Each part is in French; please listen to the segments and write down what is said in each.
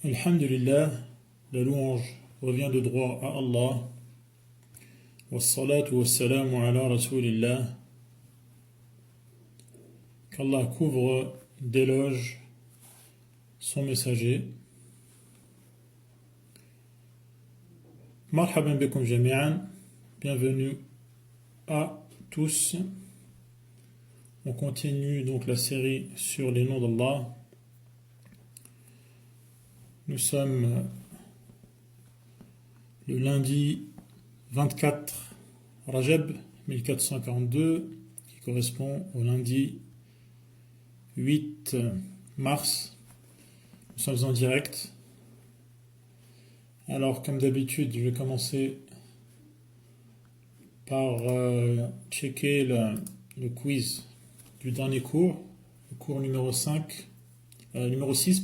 Alhamdulillah, la louange revient de droit à Allah. Wassalatu wassalamu ala rasulillah. Qu'Allah couvre d'éloges son messager. Marhaban bikum jami'an. Bienvenue à tous. On continue donc la série sur les noms d'Allah. Nous sommes le lundi 24 Rajab 1442 qui correspond au lundi 8 mars. Nous sommes en direct. Alors comme d'habitude, je vais commencer par checker le quiz du dernier cours, le cours numéro 6,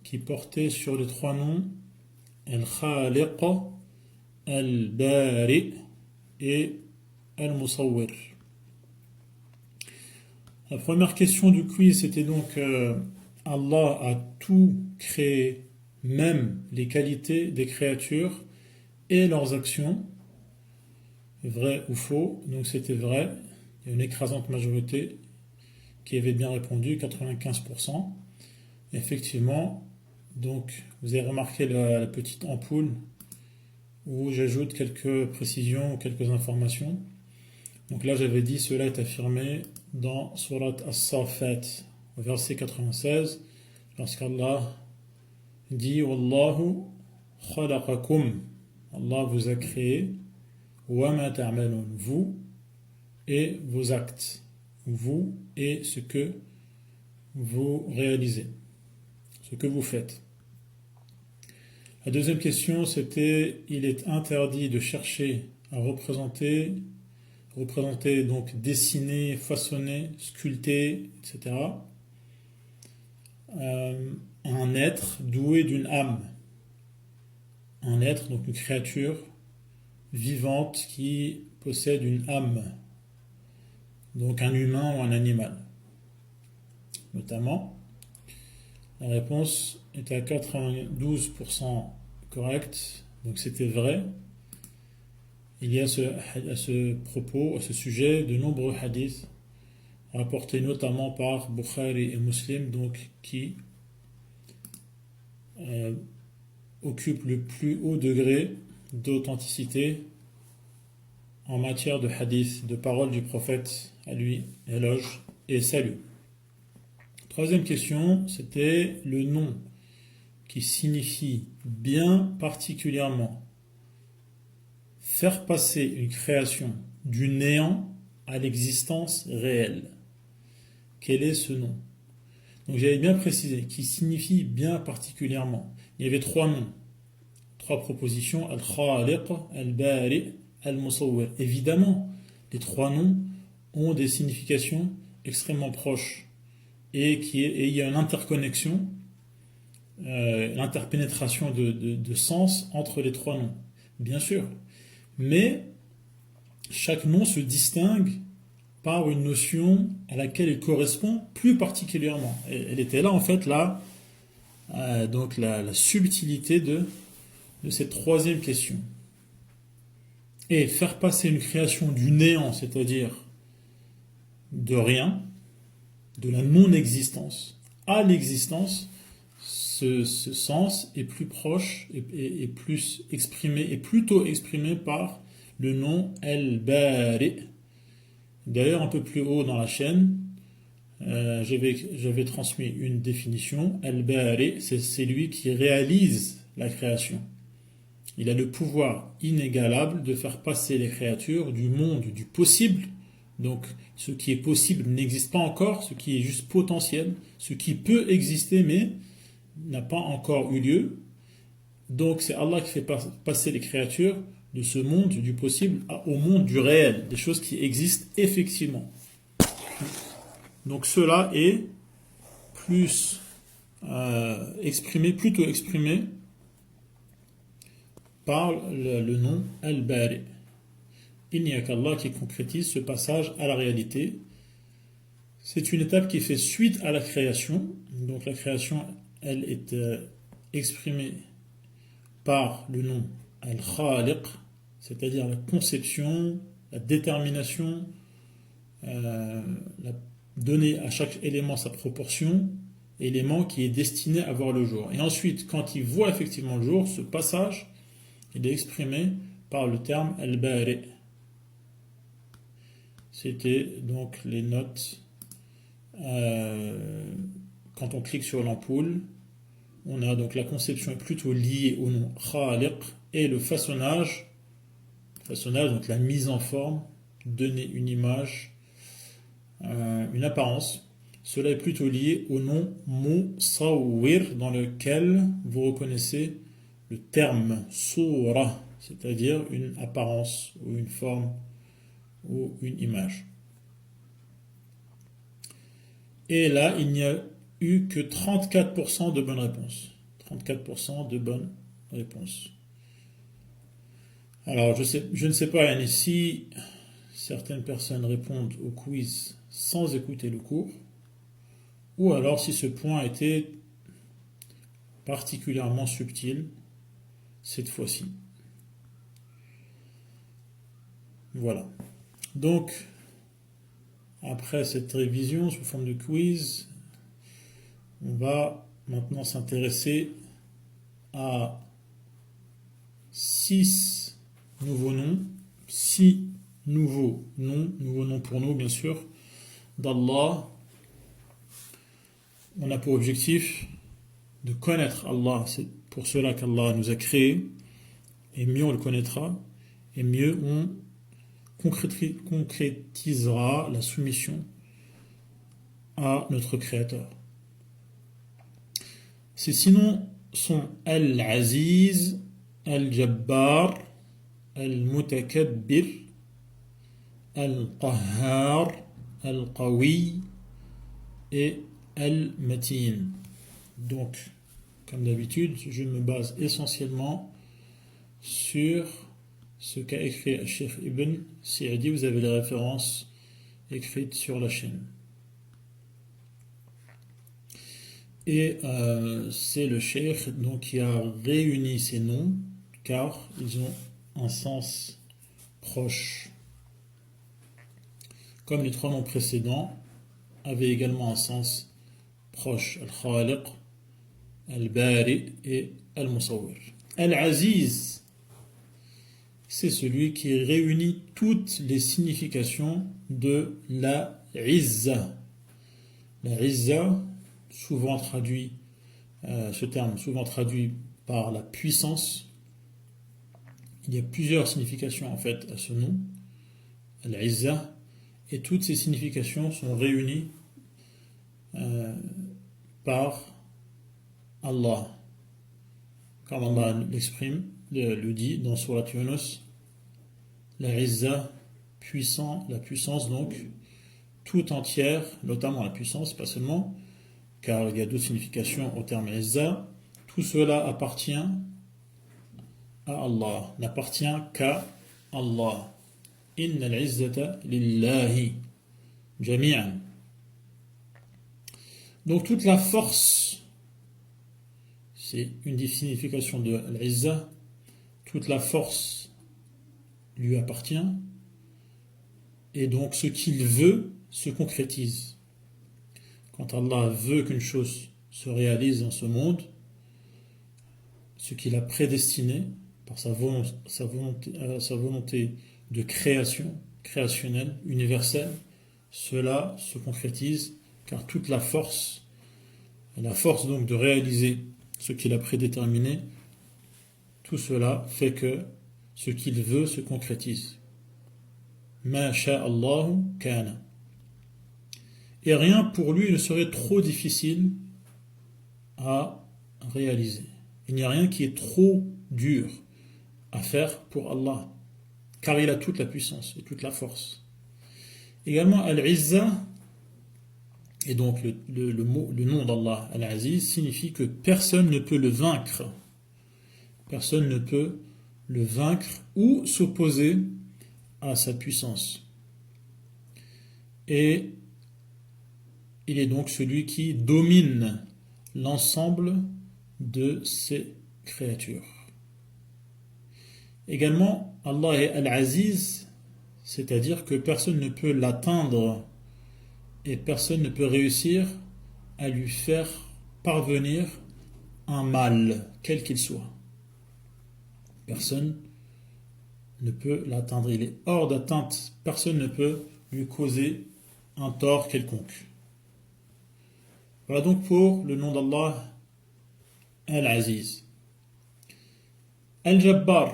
qui portait sur les trois noms Al-Khaliq, Al-Bari et Al-Musawwir. La première question du quiz c'était donc Allah a tout créé, même les qualités des créatures et leurs actions. Vrai ou faux? Donc c'était vrai. Il y a une écrasante majorité qui avait bien répondu, 95%. Effectivement, donc vous avez remarqué la petite ampoule où j'ajoute quelques précisions ou quelques informations. Donc là j'avais dit cela est affirmé dans Surat As-Safat, au verset 96, lorsqu'Allah dit Wallahu khalaqakum, Allah vous a créé, wa ma ta'malun, vous et vos actes, vous et ce que vous réalisez, ce que vous faites. La deuxième question c'était il est interdit de chercher à représenter donc dessiner, façonner, sculpter, etc. Un être doué d'une âme, un être, donc une créature vivante qui possède une âme, donc un humain ou un animal. Notamment, la réponse est à 92% correcte, donc c'était vrai. Il y a à ce propos, à ce sujet, de nombreux hadiths rapportés notamment par Bukhari et Muslim, donc qui occupent le plus haut degré d'authenticité en matière de hadith, de paroles du prophète, à lui, éloge et salut. Troisième question, c'était le nom qui signifie bien particulièrement faire passer une création du néant à l'existence réelle. Quel est ce nom? Donc j'avais bien précisé, qui signifie bien particulièrement. Il y avait trois noms, trois propositions, Al-Khaliq, Al-Bari, Al-Musawwir. Évidemment, les trois noms ont des significations extrêmement proches et il y a une interconnexion, l'interpénétration de sens entre les trois noms, bien sûr. Mais chaque nom se distingue par une notion à laquelle il correspond plus particulièrement. Et elle était là, en fait, donc la subtilité de cette troisième question. Et faire passer une création du néant, c'est-à-dire de rien, de la non-existence à l'existence, ce sens est plus proche et plus exprimé, et plutôt exprimé par le nom Al-Bari. D'ailleurs, un peu plus haut dans la chaîne, j'avais transmis une définition. Al-Bari, c'est lui qui réalise la création. Il a le pouvoir inégalable de faire passer les créatures du monde du possible. Donc, ce qui est possible n'existe pas encore, ce qui est juste potentiel, ce qui peut exister mais n'a pas encore eu lieu. Donc, c'est Allah qui fait passer les créatures de ce monde du possible au monde du réel, des choses qui existent effectivement. Donc, cela est plus plutôt exprimé par le nom Al-Bari. Il n'y a qu'Allah qui concrétise ce passage à la réalité. C'est une étape qui fait suite à la création. Donc la création elle est exprimée par le nom Al-Khaliq, c'est-à-dire la conception, la détermination, donner à chaque élément sa proportion, élément qui est destiné à voir le jour. Et ensuite, quand il voit effectivement le jour, ce passage, il est exprimé par le terme Al-Bari. C'était donc les notes. Quand on clique sur l'ampoule, on a donc la conception est plutôt liée au nom Khaliq et le façonnage, donc la mise en forme, donner une image, une apparence. Cela est plutôt lié au nom Musawwir dans lequel vous reconnaissez le terme Soura, c'est-à-dire une apparence ou une forme ou une image. Et là, il n'y a eu que 34% de bonnes réponses. 34% de bonnes réponses. Alors, je ne sais pas, Yannis, si certaines personnes répondent au quiz sans écouter le cours, ou alors si ce point était particulièrement subtil cette fois-ci. Voilà. Donc, après cette révision sous forme de quiz, on va maintenant s'intéresser à 6 nouveaux noms, 6 nouveaux noms pour nous bien sûr, d'Allah. On a pour objectif de connaître Allah, c'est pour cela qu'Allah nous a créés, et mieux on le connaîtra, et mieux on concrétisera la soumission à notre Créateur. Ces 6 noms sont Al-Aziz, Al-Jabbar, Al-Mutakabbir, Al-Qahhar, Al-Qawi et Al-Matin. Donc, comme d'habitude, je me base essentiellement sur ce qu'a écrit Cheikh Ibn Sa'di. Vous avez les références écrites sur la chaîne. Et c'est le Cheikh donc, qui a réuni ces noms car ils ont un sens proche. Comme les 3 noms précédents avaient également un sens proche. Al-Khaliq, Al-Bari et Al-Musawwir. Al-Aziz, c'est celui qui réunit toutes les significations de la Izza. La Izza, souvent traduit, ce terme souvent traduit par la puissance. Il y a plusieurs significations en fait à ce nom, Al-Izza, et toutes ces significations sont réunies par Allah. Comme Allah l'exprime, le dit dans Surat Yunus, la Izza, la puissance donc, tout entière, notamment la puissance, pas seulement, car il y a d'autres significations au terme Izza, tout cela appartient à Allah, n'appartient qu'à Allah. Inna al-izzata lillahi jami'an. Donc toute la force, c'est une des significations de l'Izza, toute la force lui appartient, et donc ce qu'il veut se concrétise. Quand Allah veut qu'une chose se réalise dans ce monde, ce qu'il a prédestiné par sa volonté de création, créationnelle, universelle, cela se concrétise car toute la force donc de réaliser ce qu'il a prédéterminé, tout cela fait que ce qu'il veut se concrétise. Ma sha'Allahu kana. Et rien pour lui ne serait trop difficile à réaliser. Il n'y a rien qui est trop dur à faire pour Allah, car il a toute la puissance et toute la force. Également, Al-Izza, et donc le nom d'Allah, Al-Aziz, signifie que personne ne peut le vaincre. Personne ne peut le vaincre ou s'opposer à sa puissance. Et il est donc celui qui domine l'ensemble de ses créatures. Également, Allah est Al-Aziz, c'est-à-dire que personne ne peut l'atteindre et personne ne peut réussir à lui faire parvenir un mal, quel qu'il soit. Personne ne peut l'atteindre, il est hors d'atteinte, personne ne peut lui causer un tort quelconque. Voilà donc pour le nom d'Allah Al-Aziz. Al-Jabbar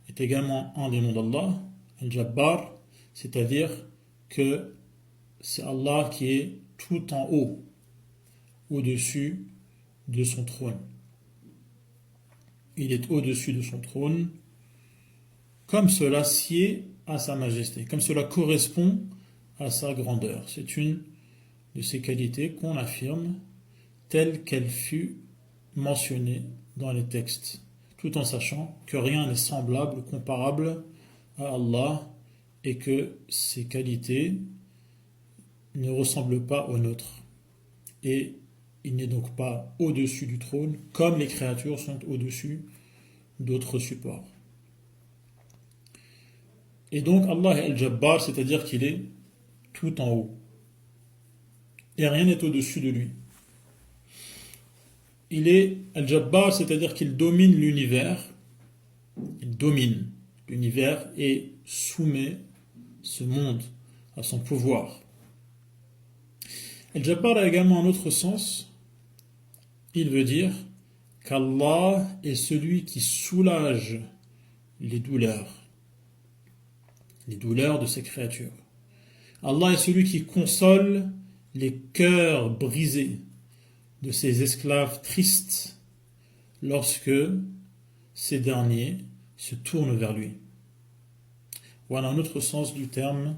est également un des noms d'Allah. Al-Jabbar, c'est-à-dire que c'est Allah qui est tout en haut, au-dessus de son trône. Il est au-dessus de son trône, comme cela sied à sa majesté, comme cela correspond à sa grandeur. C'est une de ces qualités qu'on affirme telle qu'elle fut mentionnée dans les textes, tout en sachant que rien n'est semblable ou comparable à Allah et que ces qualités ne ressemblent pas aux nôtres. Et il n'est donc pas au-dessus du trône, comme les créatures sont au-dessus d'autres supports. Et donc Allah est Al-Jabbar, c'est-à-dire qu'il est tout en haut. Et rien n'est au-dessus de lui. Il est Al-Jabbar, c'est-à-dire qu'il domine l'univers. Il domine l'univers et soumet ce monde à son pouvoir. Al-Jabbar a également un autre sens. Il veut dire qu'Allah est celui qui soulage les douleurs de ses créatures. Allah est celui qui console les cœurs brisés de ses esclaves tristes lorsque ces derniers se tournent vers lui. Voilà un autre sens du terme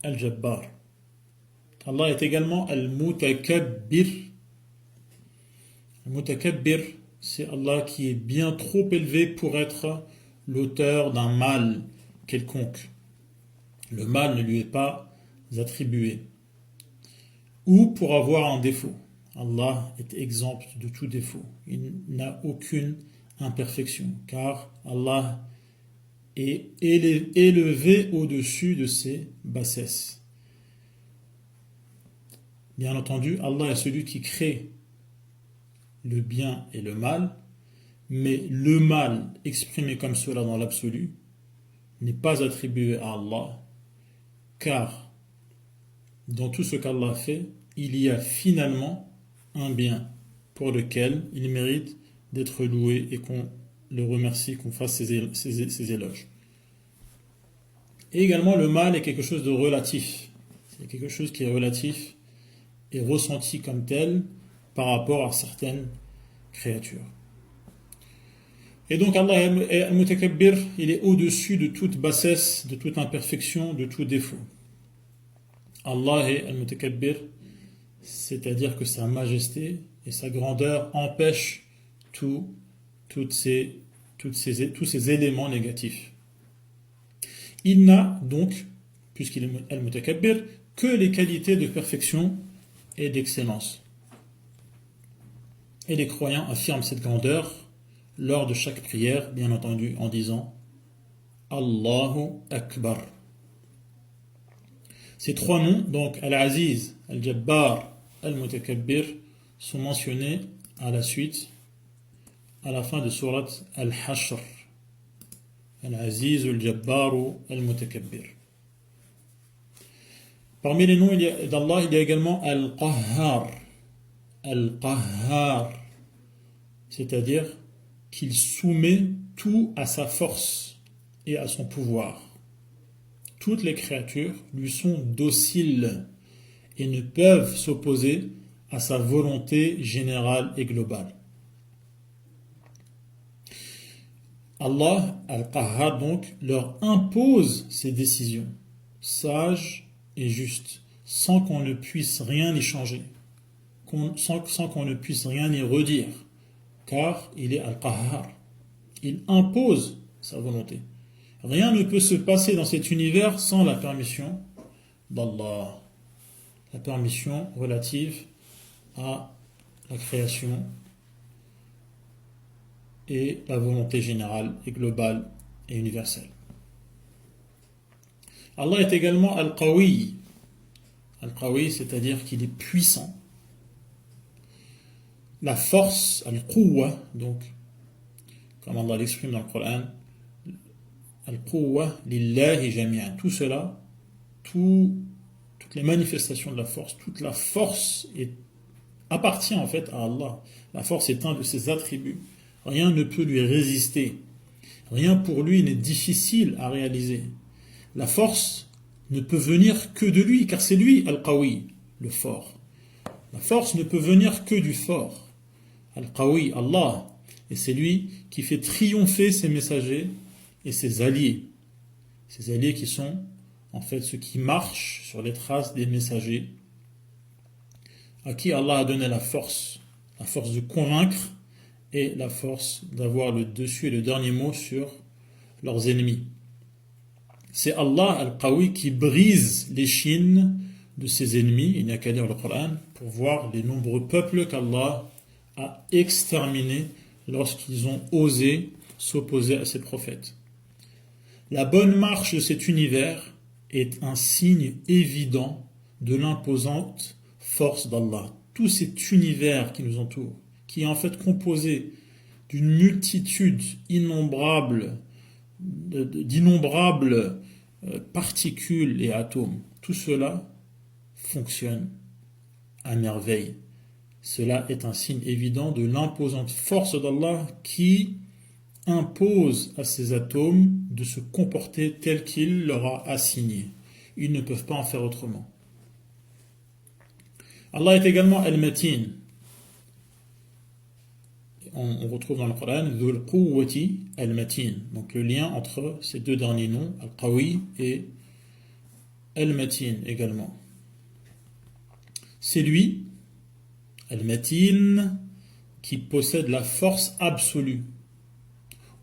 Al-Jabbar. Allah est également Al-Mutakabbir. Al-Mutakabbir, c'est Allah qui est bien trop élevé pour être l'auteur d'un mal quelconque. Le mal ne lui est pas attribué. Ou pour avoir un défaut. Allah est exempt de tout défaut. Il n'a aucune imperfection, car Allah est élevé au-dessus de ses bassesses. Bien entendu, Allah est celui qui crée le bien et le mal, mais le mal exprimé comme cela dans l'absolu n'est pas attribué à Allah, car dans tout ce qu'Allah fait, il y a finalement un bien pour lequel il mérite d'être loué et qu'on le remercie, qu'on fasse ses éloges. Et également, le mal est quelque chose de relatif. C'est quelque chose qui est relatif et ressenti comme tel par rapport à certaines créatures. Et donc Allah est Al-Mutakabbir, il est au-dessus de toute bassesse, de toute imperfection, de tout défaut. Allah est Al-Mutakabbir, c'est-à-dire que sa majesté et sa grandeur empêchent tous ces éléments négatifs. Il n'a donc, puisqu'il est Al-Mutakabbir, que les qualités de perfection et d'excellence. Et les croyants affirment cette grandeur lors de chaque prière, bien entendu, en disant Allahu Akbar. Ces trois noms, donc Al-Aziz, Al-Jabbar, Al-Mutakabbir, sont mentionnés à la suite, à la fin de surat Al-Hashr. Al-Aziz, Al-Jabbar, Al-Mutakabbir. Parmi les noms d'Allah, il y a également Al-Qahhar. Al-Qahhar, c'est-à-dire qu'il soumet tout à sa force et à son pouvoir. Toutes les créatures lui sont dociles et ne peuvent s'opposer à sa volonté générale et globale. Allah, Al-Qahhar donc, leur impose ses décisions, sages et justes, sans qu'on ne puisse rien y changer, sans qu'on ne puisse rien y redire, car il est Al-Qahhar. Il impose sa volonté. Rien ne peut se passer dans cet univers sans la permission d'Allah. La permission relative à la création et la volonté générale et globale et universelle. Allah est également Al-Qawi. Al-Qawi, c'est-à-dire qu'il est puissant. La force, Al-Quwwa, donc, comme Allah l'exprime dans le Coran, Al-Quwwa lillahi jami'an. Tout cela, toutes les manifestations de la force, toute la force appartient en fait à Allah. La force est un de ses attributs. Rien ne peut lui résister. Rien pour lui n'est difficile à réaliser. La force ne peut venir que de lui, car c'est lui Al-Qawi, le fort. La force ne peut venir que du fort. Al-Qawi, Allah. Et c'est lui qui fait triompher ses messagers et ses alliés. Ces alliés qui sont en fait ceux qui marchent sur les traces des messagers, à qui Allah a donné la force de convaincre et la force d'avoir le dessus et le dernier mot sur leurs ennemis. C'est Allah Al-Qawi qui brise l'échine de ses ennemis, il n'y a qu'à lire le Coran, pour voir les nombreux peuples qu'Allah a exterminés lorsqu'ils ont osé s'opposer à ses prophètes. La bonne marche de cet univers est un signe évident de l'imposante force d'Allah. Tout cet univers qui nous entoure, qui est en fait composé d'une multitude d'innombrables particules et atomes, tout cela fonctionne à merveille. Cela est un signe évident de l'imposante force d'Allah qui impose à ces atomes de se comporter tel qu'il leur a assigné. Ils ne peuvent pas en faire autrement. Allah est également Al-Matin. On retrouve dans le Coran Dhul Quwwati Al-Matin. Donc le lien entre ces deux derniers noms, Al-Qawi et Al-Matin également. C'est lui, Al-Matin, qui possède la force absolue.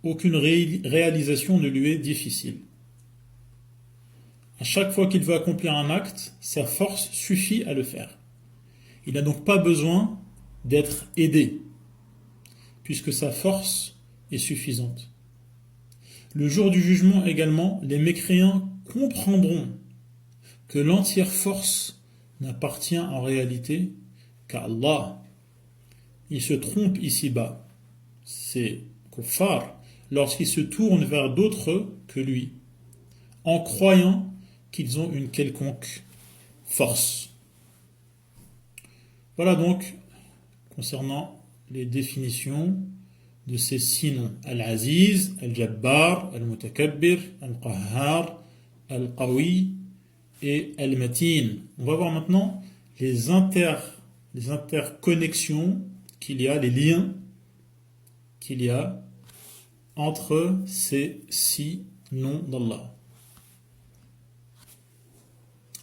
Aucune réalisation ne lui est difficile. À chaque fois qu'il veut accomplir un acte, sa force suffit à le faire. Il n'a donc pas besoin d'être aidé, puisque sa force est suffisante. Le jour du jugement également, les mécréants comprendront que l'entière force n'appartient en réalité qu'à Allah. Ils se trompent ici-bas. C'est kuffar lorsqu'ils se tournent vers d'autres que lui, en croyant qu'ils ont une quelconque force. Voilà donc concernant les définitions de ces six noms. Al-Aziz, Al-Jabbar, Al-Mutakabbir, Al-Qahhar, Al-Qawi et Al-Matin. On va voir maintenant les interconnexions qu'il y a, les liens qu'il y a entre ces six noms d'Allah.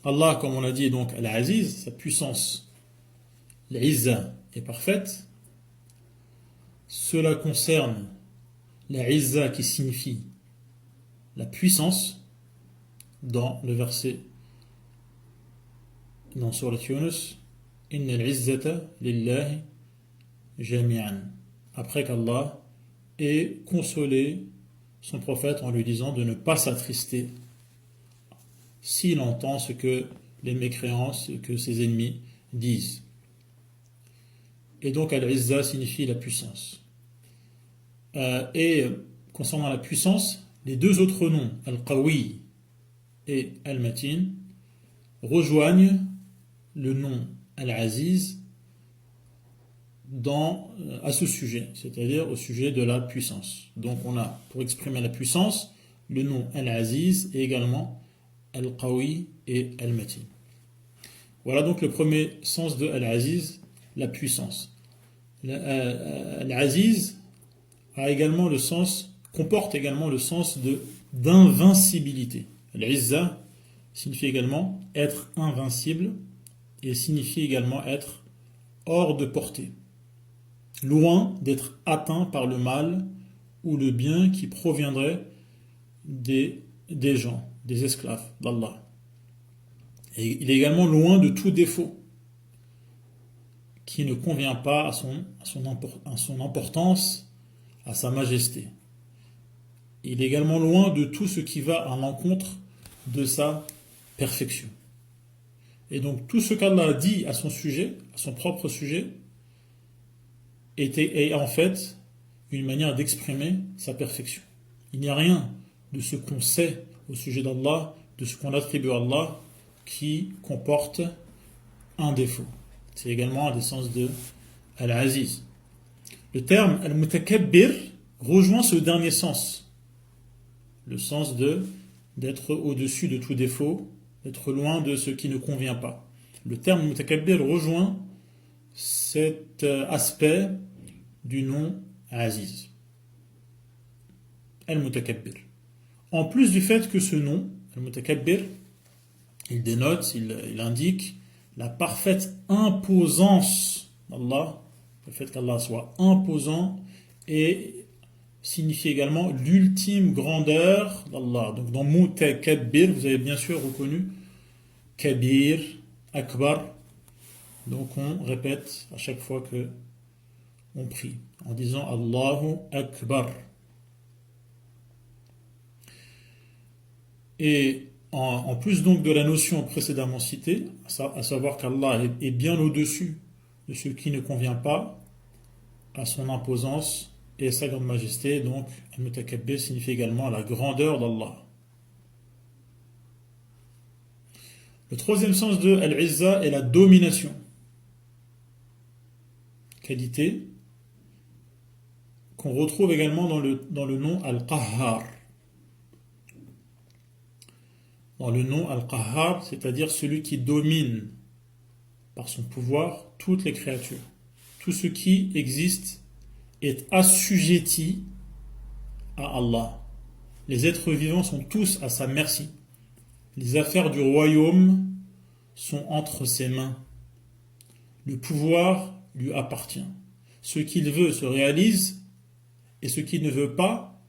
Allah, comme on l'a dit, est donc Al-Aziz, sa puissance, l'Izza est parfaite. Cela concerne la Izza qui signifie la puissance dans le verset dans Surat Yunus, Inna al-izzata lillahi jami'an. Après qu'Allah ait consolé son prophète en lui disant de ne pas s'attrister s'il entend ce que les mécréants, ce que ses ennemis disent. Et donc al-Izza signifie la puissance. Et concernant la puissance, les deux autres noms, Al-Qawi et Al-Matin, rejoignent le nom Al-Aziz à ce sujet, c'est-à-dire au sujet de la puissance. Donc on a, pour exprimer la puissance, le nom Al-Aziz et également Al-Qawi et Al-Matin. Voilà donc le premier sens de Al-Aziz, la puissance. Al-Aziz comporte également le sens d'invincibilité. Al-Izza signifie également être invincible et signifie également être hors de portée, loin d'être atteint par le mal ou le bien qui proviendrait des gens, des esclaves d'Allah. Et il est également loin de tout défaut qui ne convient pas à son importance, à sa majesté. Il est également loin de tout ce qui va à l'encontre de sa perfection. Et donc tout ce qu'Allah a dit à son sujet, à son propre sujet, est en fait une manière d'exprimer sa perfection. Il n'y a rien de ce qu'on sait au sujet d'Allah, de ce qu'on attribue à Allah, qui comporte un défaut. C'est également un des sens de Al-Aziz. Le terme Al-Mutakabbir rejoint ce dernier sens. Le sens d'être au-dessus de tout défaut, d'être loin de ce qui ne convient pas. Le terme Mutakabbir rejoint cet aspect du nom Aziz. Al-Mutakabbir. En plus du fait que ce nom, Al-Mutakabbir, il dénote, il indique la parfaite imposance d'Allah, le fait qu'Allah soit imposant, et signifie également l'ultime grandeur d'Allah. Donc dans Mutakabbir, vous avez bien sûr reconnu Kabir, Akbar. Donc on répète à chaque fois que on prie, en disant Allahu Akbar. Et en plus donc de la notion précédemment citée, à savoir qu'Allah est bien au-dessus de ce qui ne convient pas à son imposance et à sa grande majesté, donc Al-Mutakabbir signifie également la grandeur d'Allah. Le troisième sens de Al-Izza est la domination. Qualité qu'on retrouve également dans le nom Al-Qahhar. Dans le nom Al-Qahhar, c'est-à-dire celui qui domine par son pouvoir toutes les créatures. Tout ce qui existe est assujetti à Allah. Les êtres vivants sont tous à sa merci. Les affaires du royaume sont entre ses mains. Le pouvoir lui appartient. Ce qu'il veut se réalise et ce qu'il ne veut pas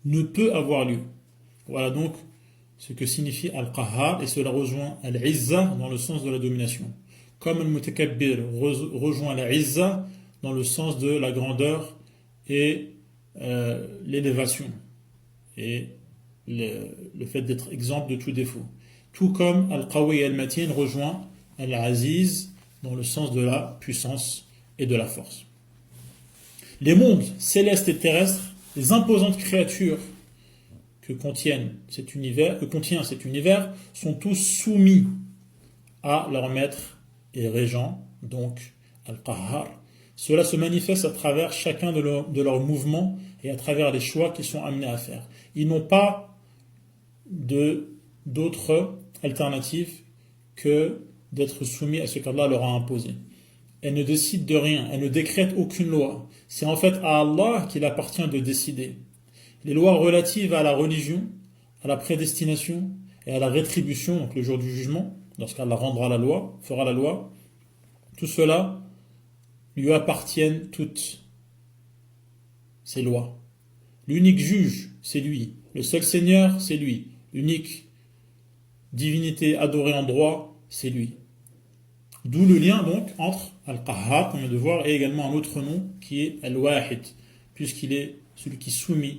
ne peut avoir lieu. Voilà donc ce que signifie Al-Qahhar, et cela rejoint Al-Izza dans le sens de la domination. Comme Al-Mutakabbir rejoint Al-Izza dans le sens de la grandeur et l'élévation et le fait d'être exempt de tout défaut. Tout comme Al-Qawi et Al-Matin rejoint Al-Aziz dans le sens de la puissance et de la force. Les mondes célestes et terrestres, les imposantes créatures que contient cet univers, sont tous soumis à leur maître et régent, donc Al-Qahhar. Cela se manifeste à travers chacun de leurs mouvements et à travers les choix qu'ils sont amenés à faire. Ils n'ont pas d'autre alternative que d'être soumis à ce qu'Allah leur a imposé. Elle ne décide de rien, elle ne décrète aucune loi. C'est en fait à Allah qu'il appartient de décider. Les lois relatives à la religion, à la prédestination et à la rétribution, donc le jour du jugement, lorsqu'Allah fera la loi, tout cela lui appartiennent toutes ces lois. L'unique juge, c'est lui. Le seul Seigneur, c'est lui. L'unique divinité adorée en droit, c'est lui. D'où le lien donc entre Al-Qahhar, qu'on vient de voir, et également un autre nom qui est Al-Wahid, puisqu'il est celui qui soumet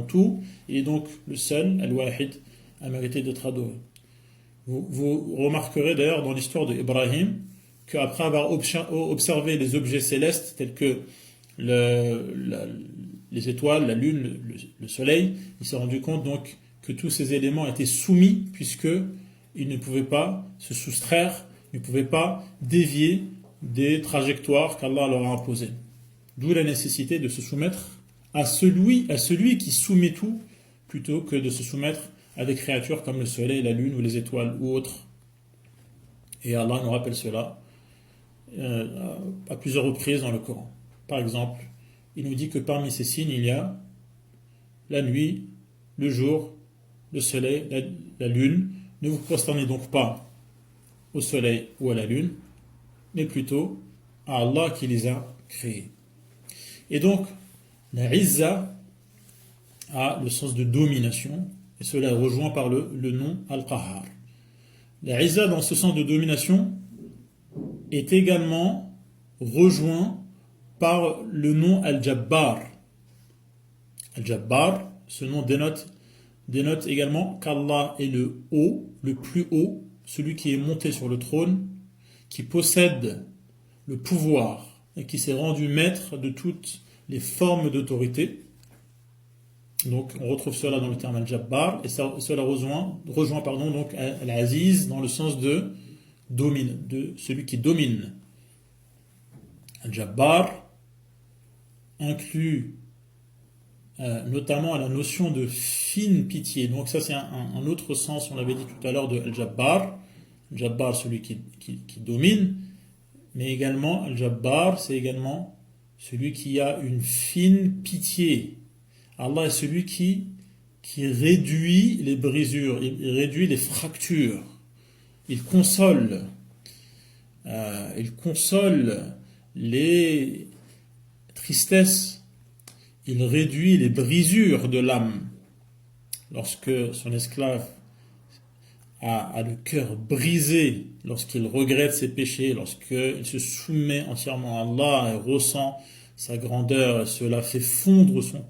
tout, et donc le seul, Al-Wahid, a mérité d'être adoré. Vous remarquerez d'ailleurs dans l'histoire d'Ibrahim qu'après avoir observé les objets célestes tels que les étoiles, la lune, le soleil, il s'est rendu compte donc que tous ces éléments étaient soumis puisqu'ils ne pouvaient pas se soustraire, ne pouvaient pas dévier des trajectoires qu'Allah leur a imposées. D'où la nécessité de se soumettre à celui qui soumet tout plutôt que de se soumettre à des créatures comme le soleil, la lune ou les étoiles ou autres. Et Allah nous rappelle cela à plusieurs reprises dans le Coran. Par exemple, il nous dit que parmi ces signes, il y a la nuit, le jour, le soleil, la lune. Ne vous prosternez donc pas au soleil ou à la lune, mais plutôt à Allah qui les a créés. Et donc, la Izza a le sens de domination, et cela est rejoint par le nom Al-Qahhar. La Izza, dans ce sens de domination, est également rejoint par le nom Al-Jabbar. Al-Jabbar, ce nom dénote également qu'Allah est le haut, le plus haut, celui qui est monté sur le trône, qui possède le pouvoir et qui s'est rendu maître de toutes les formes d'autorité. Donc on retrouve cela dans le terme Al-Jabbar et cela rejoint donc Al-Aziz dans le sens de domine, de celui qui domine. Al-Jabbar inclut notamment la notion de fine pitié. Donc ça c'est un autre sens, on l'avait dit tout à l'heure, de Al-Jabbar. Al-Jabbar, celui qui domine, mais également Al-Jabbar, c'est également celui qui a une fine pitié. Allah est celui qui réduit les brisures, il réduit les fractures, il console les tristesses, il réduit les brisures de l'âme. Lorsque son esclave a le cœur brisé, lorsqu'il regrette ses péchés, lorsqu'il se soumet entièrement à Allah et ressent sa grandeur, et cela fait fondre son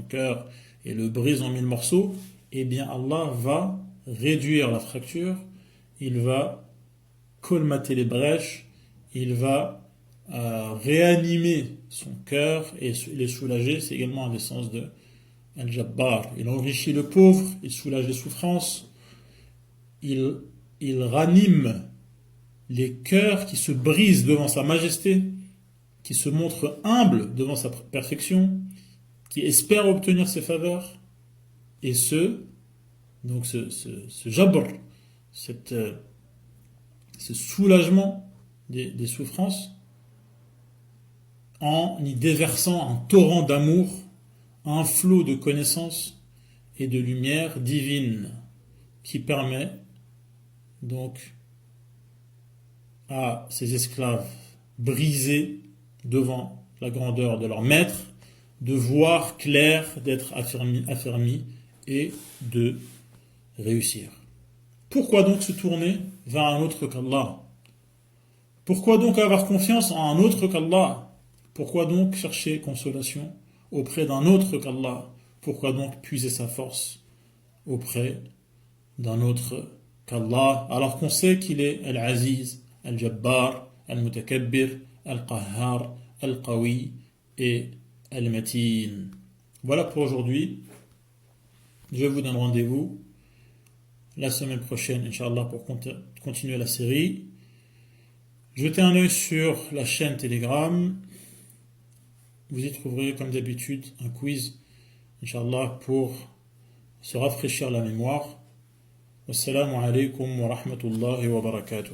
cœur et le brise en mille morceaux, eh bien Allah va réduire la fracture, il va colmater les brèches, il va réanimer son cœur et les soulager. C'est également un des sens de Al-Jabbar. Il enrichit le pauvre, il soulage les souffrances, il ranime les cœurs qui se brisent devant sa majesté, qui se montrent humbles devant sa perfection, qui espèrent obtenir ses faveurs, et ce jabr, ce soulagement des souffrances, en y déversant un torrent d'amour, un flot de connaissances et de lumière divine, qui permet donc à ces esclaves brisés devant la grandeur de leur maître de voir clair, d'être affermis et de réussir. Pourquoi donc se tourner vers un autre qu'Allah? Pourquoi donc avoir confiance en un autre qu'Allah? Pourquoi donc chercher consolation auprès d'un autre qu'Allah? Pourquoi donc puiser sa force auprès d'un autre qu'Allah, alors qu'on sait qu'il est Al-Aziz, Al-Jabbar, Al-Mutakabbir, Al-Qahhar, Al-Qawi et Al-Matin. Voilà pour aujourd'hui. Je vous donne rendez-vous la semaine prochaine, Inch'Allah, pour continuer la série. Jetez un œil sur la chaîne Telegram. Vous y trouverez, comme d'habitude, un quiz, Inch'Allah, pour se rafraîchir la mémoire. Wassalamu alaikum wa rahmatullahi wa barakatuh.